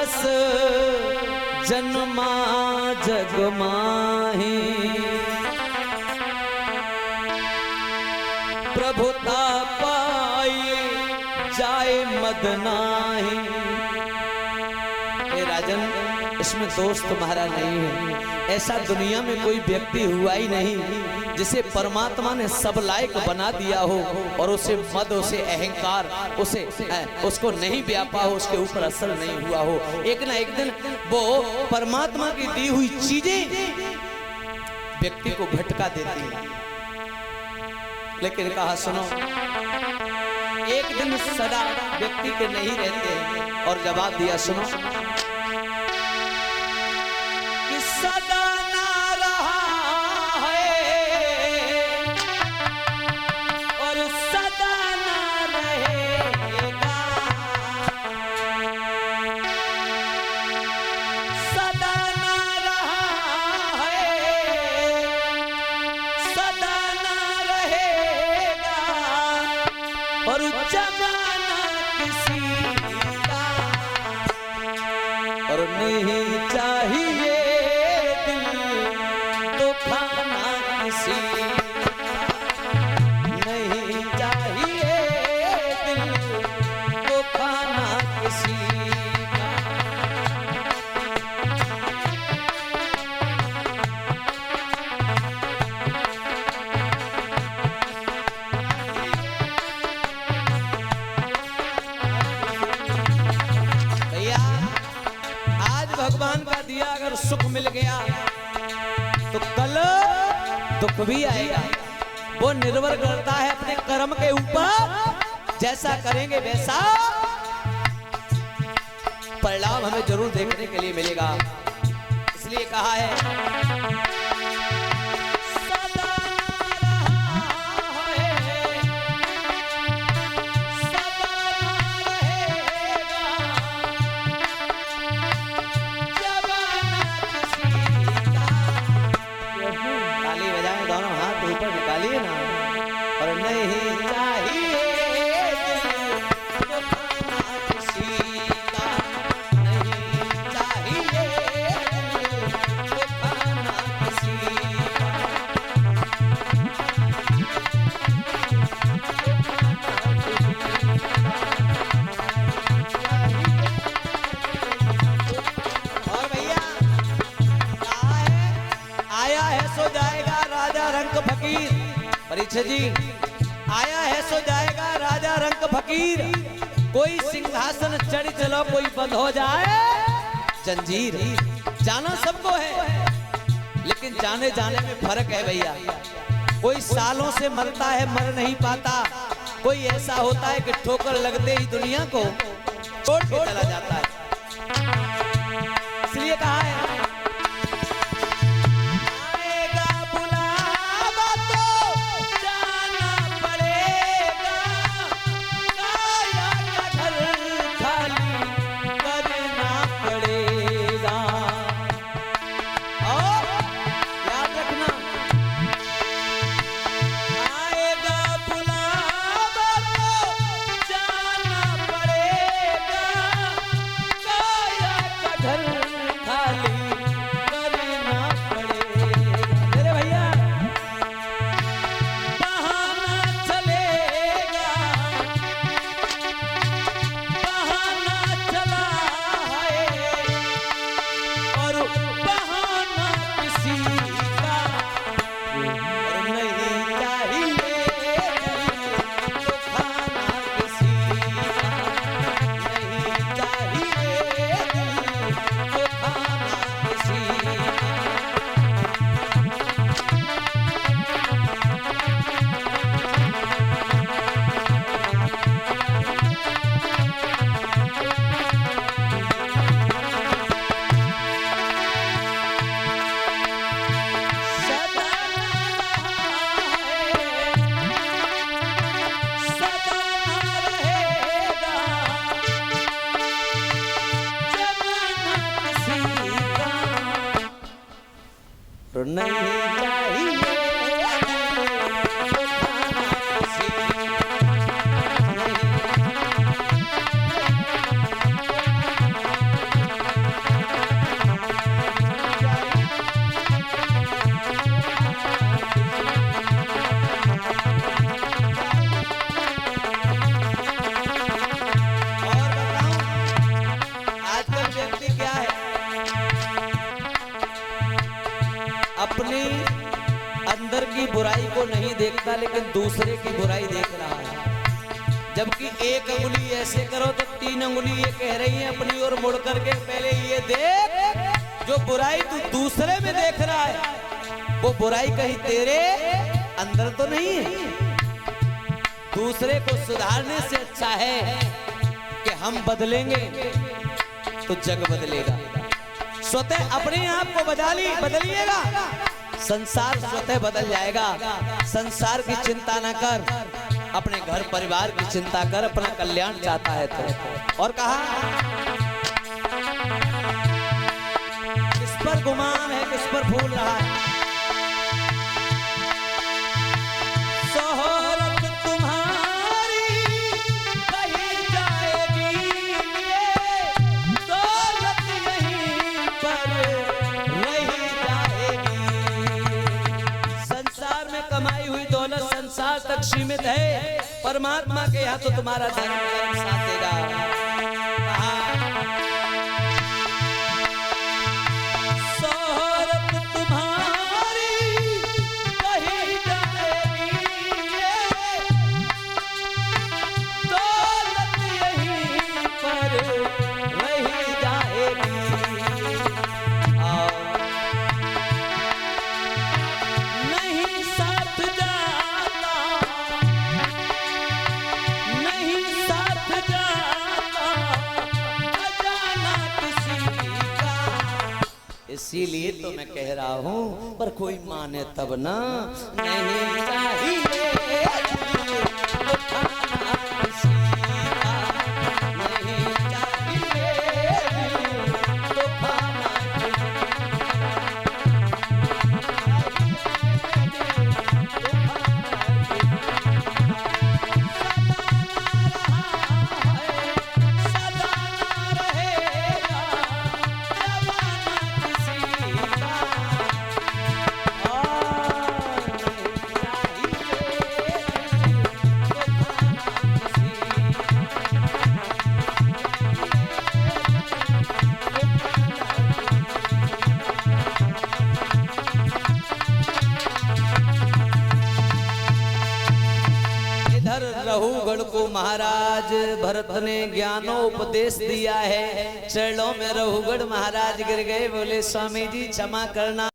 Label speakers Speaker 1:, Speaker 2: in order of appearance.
Speaker 1: बस जन्मा जग माही, प्रभुता पाई जाए मदनाही। राजन, इसमें दोस्त तुम्हारा नहीं है। ऐसा दुनिया में कोई व्यक्ति हुआ ही नहीं जिसे परमात्मा ने सब लायक बना दिया हो और उसे मद, उसे अहंकार, उसको नहीं व्यापा हो, उसके ऊपर असर नहीं हुआ हो। एक ना एक दिन वो परमात्मा की दी हुई चीजें व्यक्ति को भटका देती है। लेकिन कहा सुनो, एक दिन सदा व्यक्ति के नहीं रहते। और जवाब दिया सुनो, कि सदा ना रहा है और सदा ना रहेगा, सदा ना रहा है, सदा ना रहेगा, और जमाना किसी का और नहीं चाहिए दिल तो खाना किसी का, नहीं चाहिए दिल तो खाना किसी का। भैया, आज भगवान का दिया अगर सुख मिल गया तो कल दुख भी आएगा। वो निर्भर करता है अपने कर्म के ऊपर। जैसा करेंगे वैसा परिणाम हमें जरूर देखने के लिए मिलेगा। इसलिए कहा है, निकालिए ना, और नहीं चाहिए दिल तो खाना किसी का, नहीं चाहिए दिल तो खाना किसी का। और भैया आया है सो जाएगा राजा रंग फकीर। परीक्षा जी, आया है सो जाएगा राजा रंग फकीर। कोई सिंहासन चढ़ चलो, कोई बंद हो जाए जंजीर। जाना सबको है, लेकिन जाने जाने में फर्क है भैया। कोई सालों से मरता है, मर नहीं पाता। कोई ऐसा होता है कि ठोकर लगते ही दुनिया को छोड़ के चला जाता है। इसलिए कहा है, नहीं चाहिए अपनी अंदर की बुराई को नहीं देखता, लेकिन दूसरे की बुराई देख रहा है। जबकि एक अंगुली ऐसे करो तो 3 अंगुली ये कह रही है अपनी ओर मुड़ करके, पहले ये देख जो बुराई तू दूसरे में देख रहा है वो बुराई कहीं तेरे अंदर तो नहीं है। दूसरे को सुधारने से अच्छा है कि हम बदलेंगे तो जग बदलेगा। स्वतः अपने आप को बदलिएगा, संसार स्वतः बदल जाएगा। संसार की चिंता न कर, अपने घर परिवार की चिंता कर, अपना कल्याण चाहता है तो। और कहा किस पर गुमान है, किस पर फूल रहा है। शोहरत तुम्हारी कहीं जाएगी, दौलत यहीं पर रही जाएगी। संसार में कमाई हुई दौलत संसार तक सीमित है, परमात्मा के यहाँ तो तुम्हारा धर्म साथ देगा। शोहरत तुम्हारी कहीं जाएगी, दौलत यहीं पर रही जाएगी। नहीं साथ जाता, नहीं साथ जाता खजाना किसी का। इसीलिए तो मैं कह रहा हूँ, पर कोई माने तब ना। नहीं चाहिए तो खाना किसी का, नहीं चाहिए तो खाना रहुगढ़ को महाराज भरत ने ज्ञानोपदेश दिया है। चरणों में रहुगढ़ महाराज गिर गए, बोले स्वामी जी क्षमा करना।